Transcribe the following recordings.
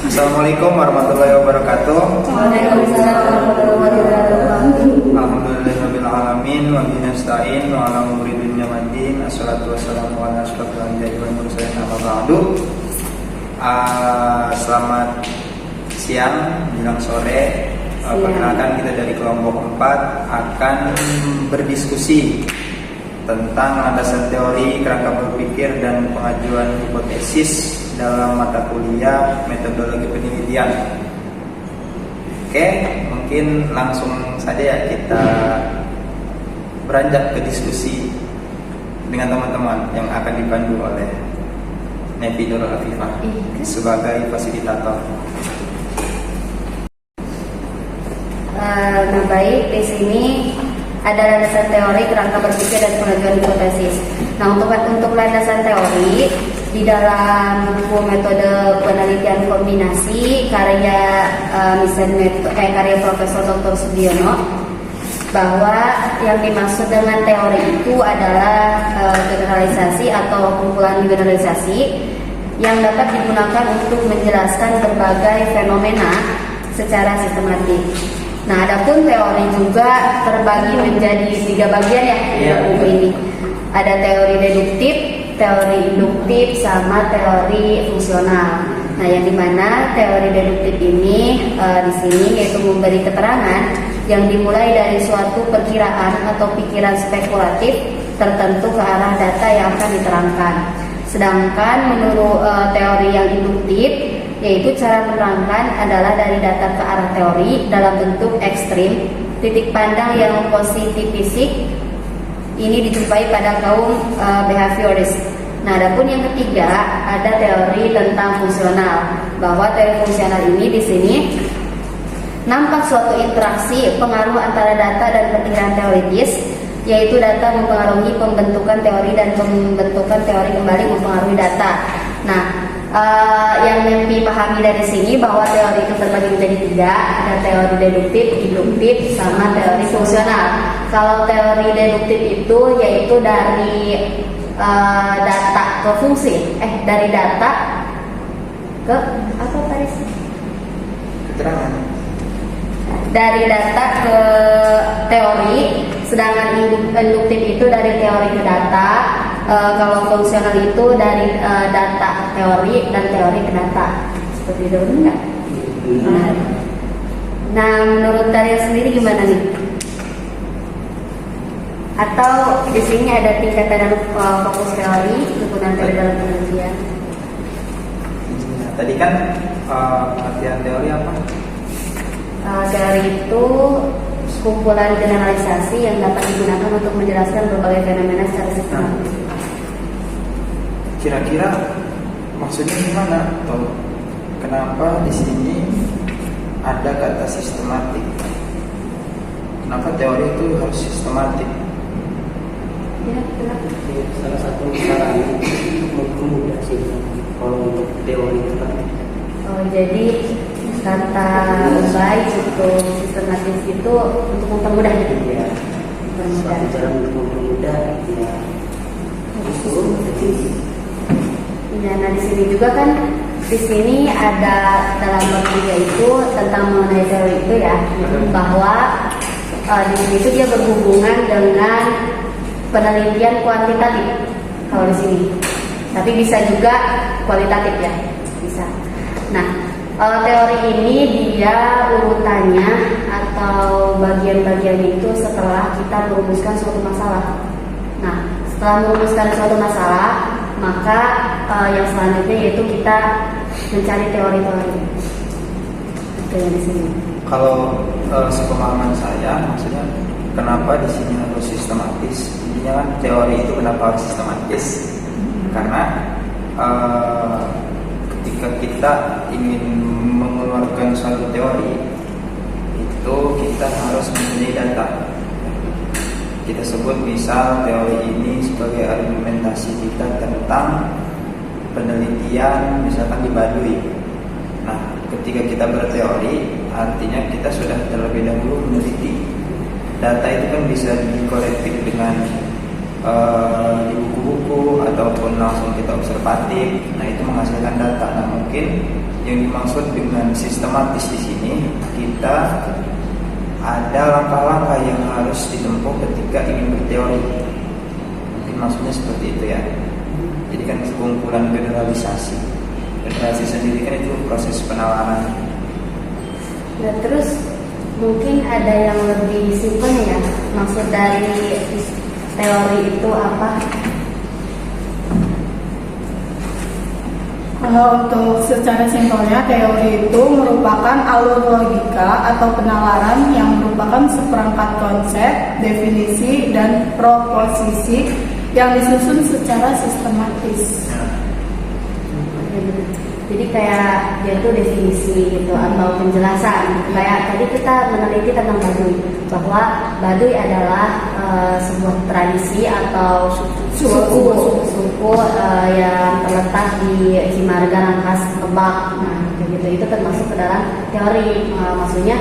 Assalamualaikum warahmatullahi wabarakatuh. Waalaikumsalam warahmatullahi wabarakatuh. Alhamdulillahirabbil alamin wa bihi nasta'in wa ala umuri dunya waddin. Assalatu wassalamu ala asyrofil anbiya'i wal mursalin amma ba'du. Selamat siang menjelang sore. Perkenalkan, kita dari kelompok 4 akan berdiskusi tentang landasan teori, kerangka berpikir, dan pengajuan hipotesis dalam mata kuliah metodologi penelitian. Oke, mungkin langsung saja ya kita beranjak ke diskusi dengan teman-teman yang akan dipandu oleh Nevi Nurul Afifah sebagai fasilitator. Nah, baik, di sini ada landasan teori, kerangka berpikir, dan pengajuan hipotesis. Nah, untuk landasan teori di dalam buku metode penelitian kombinasi karya karya Profesor Dr. Sudiono, bahwa yang dimaksud dengan teori itu adalah generalisasi atau kumpulan generalisasi yang dapat digunakan untuk menjelaskan berbagai fenomena secara sistematik. Nah, adapun teori juga terbagi menjadi 3 bagian ya di buku ini. Ada teori deduktif, teori induktif, sama teori fungsional. Nah, yang dimana teori deduktif ini di sini yaitu memberi keterangan yang dimulai dari suatu perkiraan atau pikiran spekulatif tertentu ke arah data yang akan diterangkan. Sedangkan menurut teori yang induktif, yaitu cara menerangkan adalah dari data ke arah teori dalam bentuk ekstrim, titik pandang yang positivistik ini dijumpai pada kaum behaviorist. Nah, adapun yang ketiga ada teori tentang fungsional, bahwa teori fungsional ini di sini nampak suatu interaksi pengaruh antara data dan perkiraan teoritis, yaitu data mempengaruhi pembentukan teori dan pembentukan teori kembali mempengaruhi data. Nah, yang dipahami dari sini bahwa teori itu terbagi menjadi 3, ada teori deduktif, induktif, sama teori fungsional. Kalau teori deduktif itu yaitu dari data ke fungsi, dari data ke apa tadi? Keterangan. Dari data ke teori, sedangkan induktif itu dari teori ke data. Kalau fungsional itu dari data teori dan teori ke data. Seperti itu enggak? Nah, menurut kalian sendiri gimana nih? Atau di sini ada tingkatan fokus teori, kegunaan teori dalam penelitian? Tadi kan pengertian teori apa? Teori itu kumpulan generalisasi yang dapat digunakan untuk menjelaskan berbagai fenomena secara sistematis. Kira-kira maksudnya gimana? Atau kenapa di sini ada kata sistematik? Kenapa teori itu harus sistematik? Ya, kenapa? Salah satu cara untuk mempermudah sih kalau untuk teori itu kan. Jadi kata baik untuk sistematis itu untuk mempermudah gitu ya. Suatu cara untuk mempermudah ya. Ya, nah di sini juga kan di sini ada dalam bab 3 itu tentang mengenai teori itu ya, bahwa di sini itu dia berhubungan dengan penelitian kuantitatif kalau di sini, tapi bisa juga kualitatif ya, bisa. Nah, teori ini dia urutannya atau bagian-bagian itu setelah kita merumuskan suatu masalah. Nah, setelah merumuskan suatu masalah, maka yang selanjutnya yaitu kita mencari teori-teori. Itu yang di sini. Kalau sepemahaman saya, maksudnya kenapa di sini harus sistematis? Intinya kan teori itu kenapa harus sistematis? Karena ketika kita ingin mengeluarkan suatu teori, itu kita harus mempunyai data. Kita sebut misal teori ini sebagai argumentasi kita tentang penelitian misalkan di Baduy. Nah, ketika kita berteori, artinya kita sudah terlebih dahulu meneliti. Data itu kan bisa dikorektif dengan di buku-buku buku ataupun langsung kita observatif. Nah, itu menghasilkan data. Nah, mungkin yang dimaksud dengan sistematis di sini, kita ada langkah-langkah yang harus ditempuh ketika ingin berteori. Mungkin maksudnya seperti itu ya. Jadi kan kumpulan generalisasi. Generalisasi sendiri kan itu proses penalaran. Nah, terus mungkin ada yang lebih simpel ya. Maksud dari teori itu apa? Kalau untuk secara simpelnya, teori itu merupakan alur logika atau penalaran yang merupakan seperangkat konsep, definisi, dan proposisi yang disusun secara sistematis. Jadi kayak dia tuh definisi gitu atau penjelasan. Kayak tadi kita meneliti tentang Baduy, bahwa Baduy adalah sebuah tradisi atau suku yang terletak di Cimarga, Rangkas, Lebak. Nah, gitu itu termasuk ke dalam teori. Maksudnya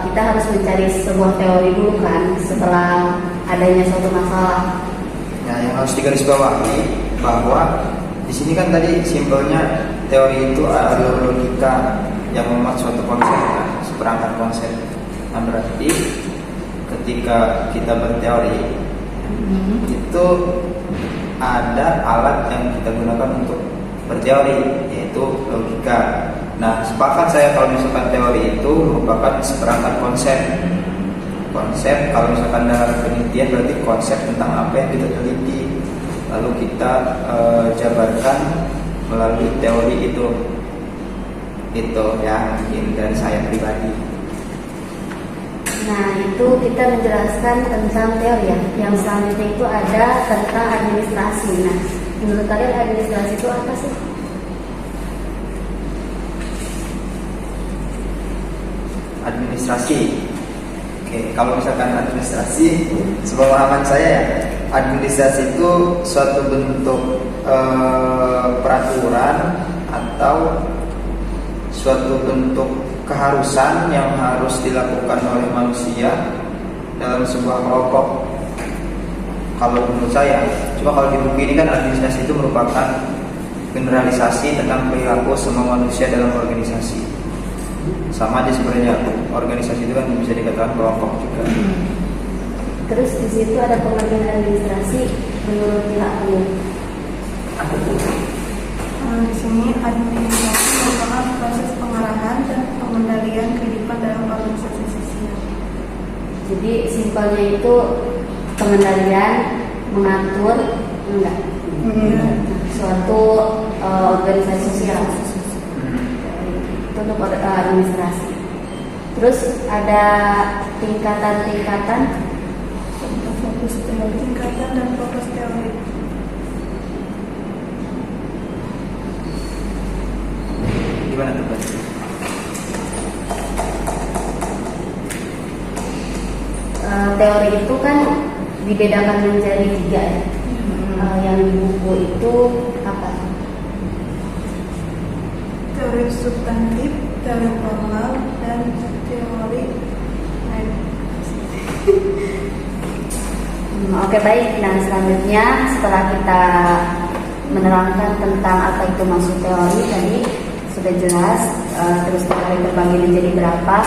kita harus mencari sebuah teori dulu kan setelah adanya suatu masalah. Nah, yang harus digarisbawahi bahwa di sini kan tadi simpelnya teori itu alur logika yang memuat suatu konsep, seperangkat konsep. Nah, berarti ketika kita berteori itu ada alat yang kita gunakan untuk berteori, yaitu logika. Nah, sepakat saya kalau misalkan teori itu merupakan seperangkat konsep. Konsep kalau misalkan dalam penelitian berarti konsep tentang apa yang kita teliti, lalu kita jabarkan melalui teori itu ya, mungkin dari saya pribadi. Nah, itu kita menjelaskan tentang teori ya. Yang selanjutnya itu ada tentang administrasi. Nah, menurut kalian administrasi itu apa sih? Administrasi. Oke, kalau misalkan administrasi, sepemahaman saya ya, administrasi itu suatu bentuk peraturan atau suatu bentuk keharusan yang harus dilakukan oleh manusia dalam sebuah kelompok. Kalau menurut saya, cuma kalau di buku ini kan administrasi itu merupakan generalisasi tentang perilaku semua manusia dalam organisasi. Sama aja sebenarnya, organisasi itu kan bisa dikatakan kelompok juga. Terus di situ ada pengertian administrasi menurut pihakmu. Di sini administrasi merupakan proses pengarahan dan pengendalian kehidupan dalam organisasi sosial. Jadi simpelnya itu pengendalian, mengatur, enggak? Suatu organisasi sosial. Itu untuk administrasi. Terus ada tingkatan-tingkatan, Fokus teori, tingkatan dan fokus teori. Gimana tuh, Pak? Teori itu kan dibedakan menjadi 3 ya. Yang di buku itu apa? Teori substantif, teori formal, dan teori Oke, baik. Nah, selanjutnya setelah kita menerangkan tentang apa itu maksud teori tadi sudah jelas, terus teori terbagi menjadi berapa.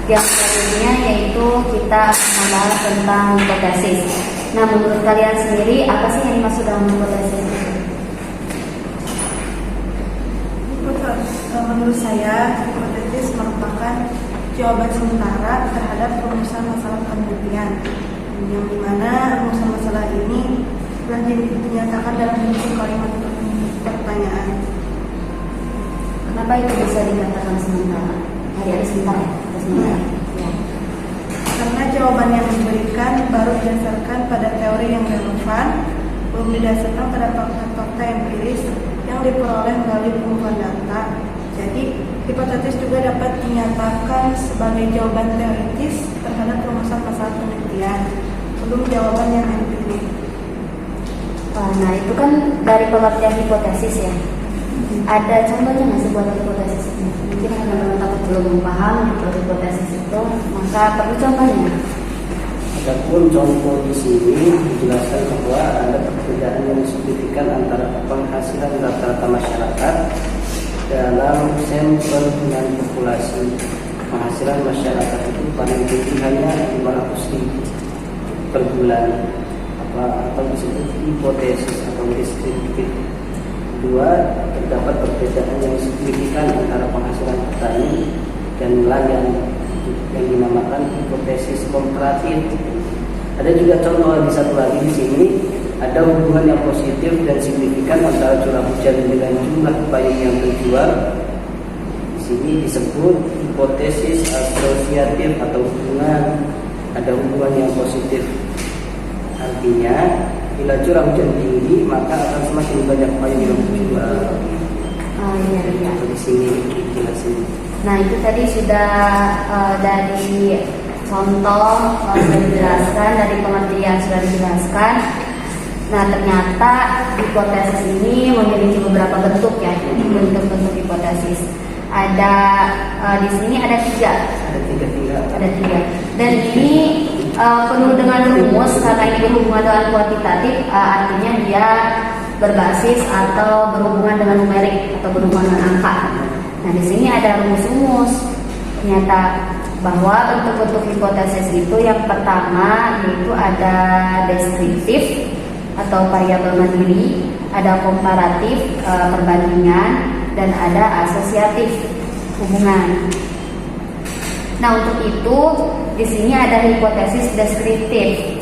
Yang selanjutnya yaitu kita membahas tentang hipotesis. Nah, menurut kalian sendiri apa sih yang dimaksud dalam hipotesis? Menurut saya, hipotesis merupakan jawaban sementara terhadap rumusan masalah penelitian, yang dimana rumusan masalah ini telah dinyatakan dalam bentuk kalimat pertanyaan. Kenapa itu bisa dikatakan sementara? Ada sementara ya? Sementara. Ya. Karena jawaban yang diberikan baru didasarkan pada teori yang relevan, belum didasarkan pada fakta-fakta empiris yang diperoleh melalui pengumpulan data. Jadi, hipotesis juga dapat dinyatakan sebagai jawaban teoritis terhadap rumusan masalah penelitian, belum jawaban yang empiris. Nah, itu kan dari pengertian hipotesis ya. Ada contohnya nggak sih buat hipotesis itu? Mungkin teman-teman takut belum paham hipotesis itu, maka perlu contohnya. Adapun contoh di sini dijelaskan bahwa ada perbedaan yang signifikan antara penghasilan rata-rata masyarakat dalam sampel dengan populasi. Penghasilan masyarakat itu paling tinggi hanya 500.000 per bulan, atau disebut hipotesis atau deskriptif. Kedua, terdapat perbedaan yang signifikan antara penghasilan petani dan nelayan yang dinamakan hipotesis komparatif. Ada juga contoh di satu lagi di sini, ada hubungan yang positif dan signifikan antara curah hujan dengan jumlah payung yang terjual. Di sini disebut hipotesis asosiatif atau hubungan. Ada hubungan yang positif, artinya bila curah hujan tinggi maka akan semakin banyak payung yang terjual. Iya. Di sini dijelasin. Nah itu tadi sudah dari contoh sudah dijelaskan, dari pengertian sudah dijelaskan. Nah ternyata hipotesis ini memiliki beberapa bentuk ya, bentuk-bentuk hipotesis. Ada di sini ada tiga. Ada tiga. Dan ini penuh dengan rumus karena ini berhubungan dengan kuantitatif, artinya dia berbasis atau berhubungan dengan numerik atau berhubungan dengan angka. Nah di sini ada rumus-rumus. Ternyata bahwa bentuk-bentuk hipotesis itu yang pertama yaitu ada deskriptif atau variabel mandiri, ada komparatif perbandingan, dan ada asosiatif hubungan. Nah untuk itu di sini ada hipotesis deskriptif.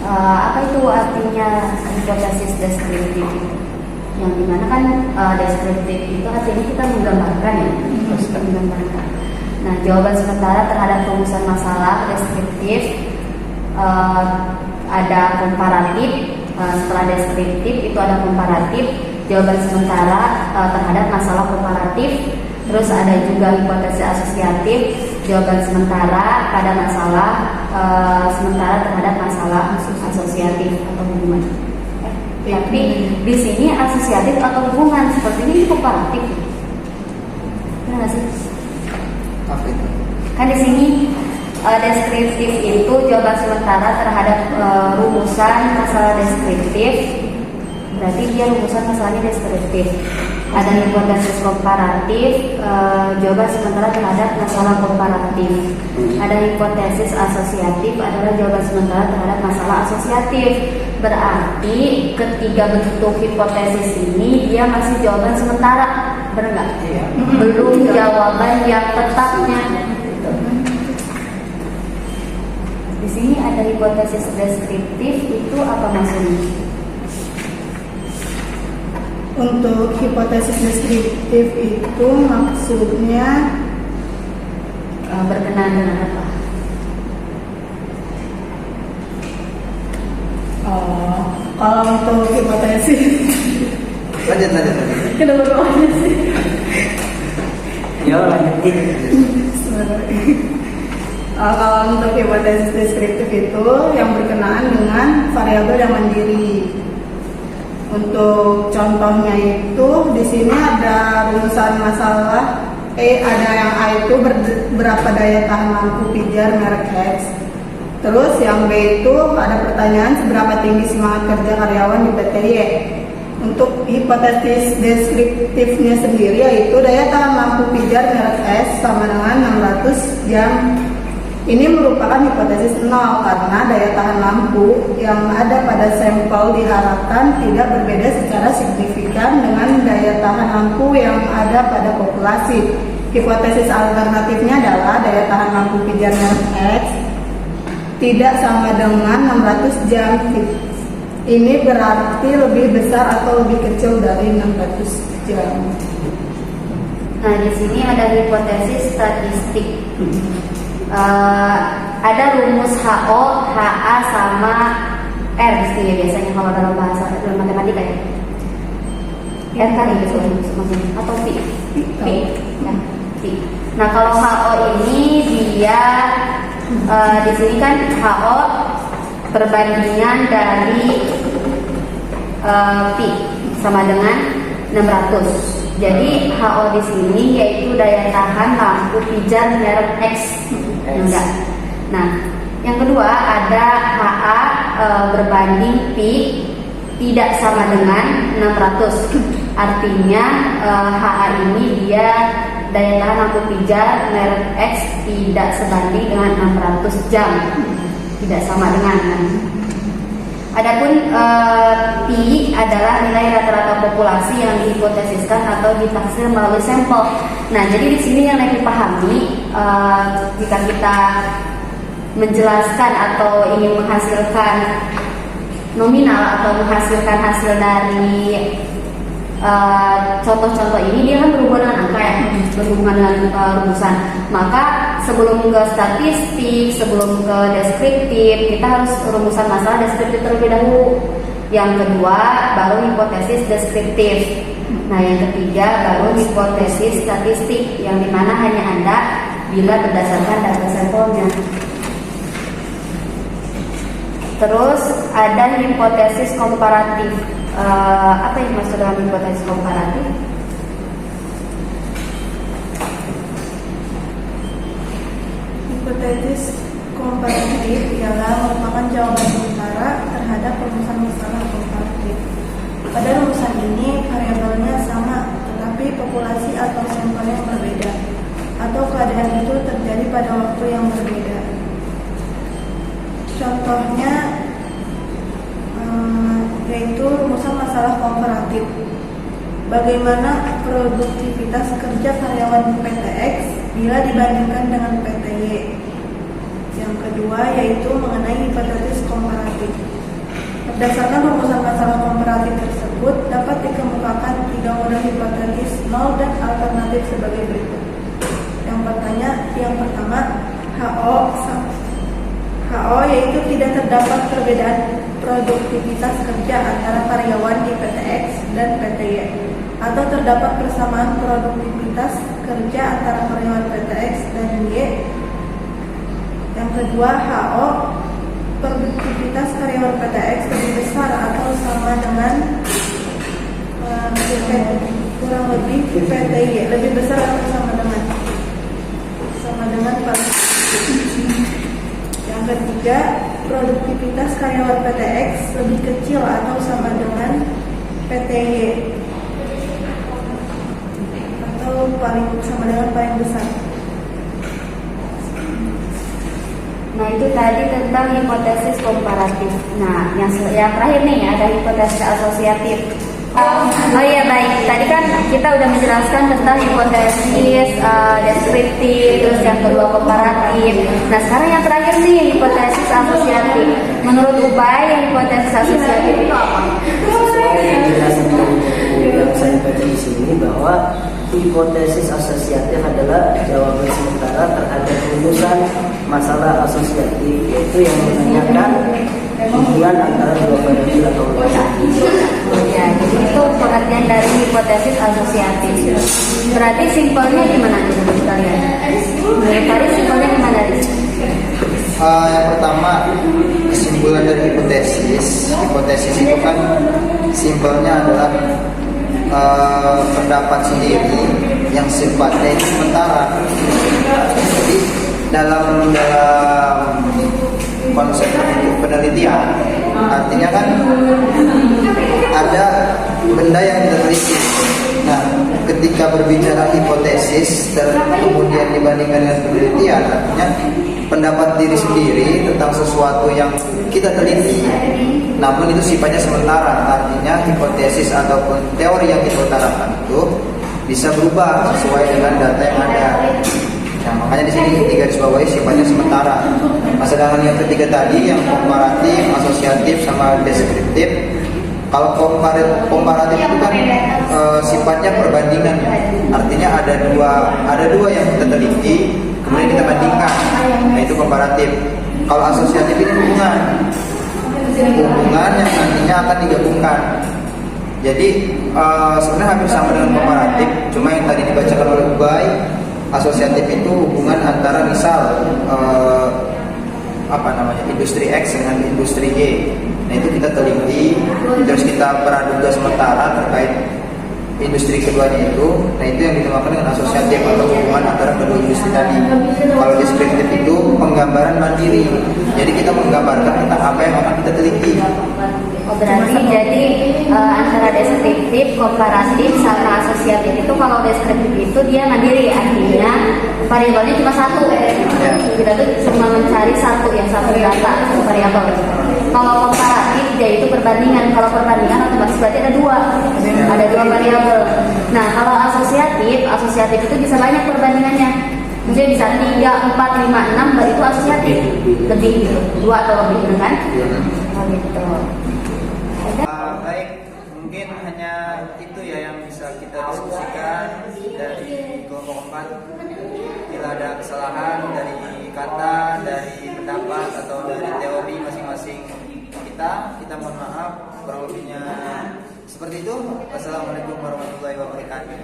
Apa itu artinya hipotesis deskriptif itu? Yang dimana kan deskriptif itu artinya kita menggambarkan ya, kita menggambarkan. Nah jawaban sementara terhadap rumusan masalah deskriptif, ada komparatif. Setelah deskriptif itu ada komparatif, jawaban sementara terhadap masalah komparatif. Terus ada juga hipotesis asosiatif, jawaban sementara pada masalah sementara terhadap masalah asosiatif atau hubungan. Tapi di sini asosiatif atau hubungan seperti ini komparatif. Benar nggak sih? Kan di sini deskriptif itu jawaban sementara terhadap rumusan masalah deskriptif. Berarti dia rumusan masalahnya deskriptif. Ada hipotesis komparatif, jawaban sementara terhadap masalah komparatif. Ada hipotesis asosiatif, adalah jawaban sementara terhadap masalah asosiatif. Berarti ketiga bentuk hipotesis ini dia masih jawaban sementara, benar nggak? Belum jawaban yang tetapnya. Di sini ada hipotesis deskriptif, itu apa maksudnya? Untuk hipotesis deskriptif itu maksudnya berkenaan dengan apa? Kalau untuk hipotesis Lanjut. kenapa doanya sih? Ya lanjutin. Kalau untuk hipotesis deskriptif itu yang berkenaan dengan variabel yang mandiri. Untuk contohnya itu di sini ada rumusan masalah ada yang A itu berapa daya tahan lampu pijar merek X. Terus yang B itu ada pertanyaan seberapa tinggi semangat kerja karyawan di PT Y. Untuk hipotesis deskriptifnya sendiri yaitu daya tahan lampu pijar merek S sama dengan 600 jam. Ini merupakan hipotesis nol karena daya tahan lampu yang ada pada sampel diharapkan tidak berbeda secara signifikan dengan daya tahan lampu yang ada pada populasi. Hipotesis alternatifnya adalah daya tahan lampu pijar merek X tidak sama dengan 600 jam. Ini berarti lebih besar atau lebih kecil dari 600 jam. Nah, di sini ada hipotesis statistik. Ada rumus HO, HA sama R di sini biasanya kalau dalam bahasa dalam matematika ya. R kan itu maksudnya atau P. Ya, P. Nah, kalau HO ini dia di sini kan HO perbandingan dari P sama dengan 600. Jadi HO di sini yaitu daya tahan lampu pijar merek X. Enggak. Nah, Yang kedua ada HA berbanding P tidak sama dengan 600. Artinya HA ini dia daya tahan lampu pijar merek X tidak sebanding dengan 600 jam. Tidak sama dengan. Adapun P adalah nilai rata-rata populasi yang dihipotesiskan atau ditaksir melalui sampel. Nah, jadi di sini yang lebih dipahami jika kita menjelaskan atau ingin menghasilkan nominal atau menghasilkan hasil dari contoh-contoh ini, dia kan berhubungan dengan angka ya, berhubungan dengan rumusan. Maka sebelum ke statistik, sebelum ke deskriptif, kita harus rumusan masalah deskriptif terlebih dahulu. Yang kedua baru hipotesis deskriptif. Nah, yang ketiga baru hipotesis statistik, yang dimana hanya ada bila berdasarkan data sampelnya. Terus ada hipotesis komparatif. Apa yang maksud dengan hipotesis komparatif? Hipotesis komparatif ialah merupakan jawaban sementara terhadap rumusan masalah komparatif. Pada rumusan ini variabelnya sama, tetapi populasi atau sampelnya berbeda, atau keadaan itu terjadi pada waktu yang berbeda. Contohnya yaitu rumusan masalah komparatif. Bagaimana produktivitas kerja karyawan PT X bila dibandingkan dengan PT Y? Yang kedua yaitu mengenai hipotesis komparatif. Berdasarkan rumusan masalah komparatif tersebut dapat dikemukakan 3 model hipotesis nol dan alternatif sebagai berikut. Yang pertama HO yaitu tidak terdapat perbedaan produktivitas kerja antara karyawan di PT X dan PT Y, atau terdapat persamaan produktivitas kerja antara karyawan PT X dan Y. Yang kedua HO, produktivitas karyawan PT X lebih besar atau sama dengan kurang lebih PT Y, lebih besar atau sama dengan Yang ketiga, produktivitas karyawan PT X lebih kecil atau sama dengan PT Y, atau sama dengan paling besar. Nah, itu tadi tentang hipotesis komparatif. Nah, yang terakhir nih ada hipotesis asosiatif. Oh iya, baik. Tadi kan kita udah menjelaskan tentang hipotesis deskriptif, terus yang kedua komparatif. Nah, sekarang yang terakhir nih hipotesis asosiatif. Menurut Ubay, hipotesis asosiatif itu apa? Yang saya baca di sini bahwa hipotesis asosiatif adalah jawaban sementara terhadap rumusan masalah asosiatif, yaitu yang menanyakan hubungan antara dua variabel atau Ya, jadi itu pengertian dari hipotesis asosiatif. Berarti simpelnya gimana nih menurut kalian? Menurut kalian simpelnya gimana nih? Yang pertama, kesimpulan dari hipotesis itu kan simpelnya adalah pendapat sendiri yang sifatnya itu sementara. Jadi dalam konsep penelitian, artinya kan ada benda yang kita teliti. Nah, ketika berbicara hipotesis dan kemudian dibandingkan dengan penelitian, artinya pendapat diri sendiri tentang sesuatu yang kita teliti, namun itu sifatnya sementara. Artinya hipotesis ataupun teori yang kita utarakan itu bisa berubah sesuai dengan data yang ada. Nah, makanya di sini digarisbawahi sifatnya sementara. Sedangkan yang ketiga tadi yang komparatif, asosiatif sama deskriptif. Kalau komparatif itu kan sifatnya perbandingan. Artinya ada dua yang kita teliti, kemudian kita bandingkan. Nah, itu komparatif. Kalau asosiatif ini hubungan yang nantinya akan digabungkan. Jadi sebenarnya hampir sama dengan komparatif, cuma yang tadi dibacakan oleh Ubay, asosiatif itu hubungan antara misal industri X dengan industri Y. Nah, itu kita teliti, terus kita praduga sementara terkait industri keduanya itu. Nah, itu yang dinamakan dengan asosiatif atau hubungan antara keduanya. industri tadi. Kalau deskriptif itu penggambaran mandiri. Jadi kita menggambarkan tentang apa yang akan kita teliti. Oh, berarti jadi antara deskriptif, komparatif, sama asosiatif itu kalau deskriptif itu dia mandiri, artinya variabelnya cuma satu. Kita tuh cuma mencari satu data, satu variabel. Kalau komparatif dia itu perbandingan. Kalau perbandingan otomatis berarti ada dua variabel. Nah kalau asosiatif itu bisa banyak perbandingannya. Misalnya bisa 3, 4, 5, 6 baru itu asosiatif. Lebih gitu, 2 atau lebih kan? Oh gitu. Baik, mungkin hanya itu ya yang bisa kita diskusikan dari kelompok 4. Bila ada kesalahan dari kata, dari pendapat atau dari teori masing-masing kita mohon maaf. Kurang lebihnya seperti itu. Wassalamualaikum warahmatullahi wabarakatuh.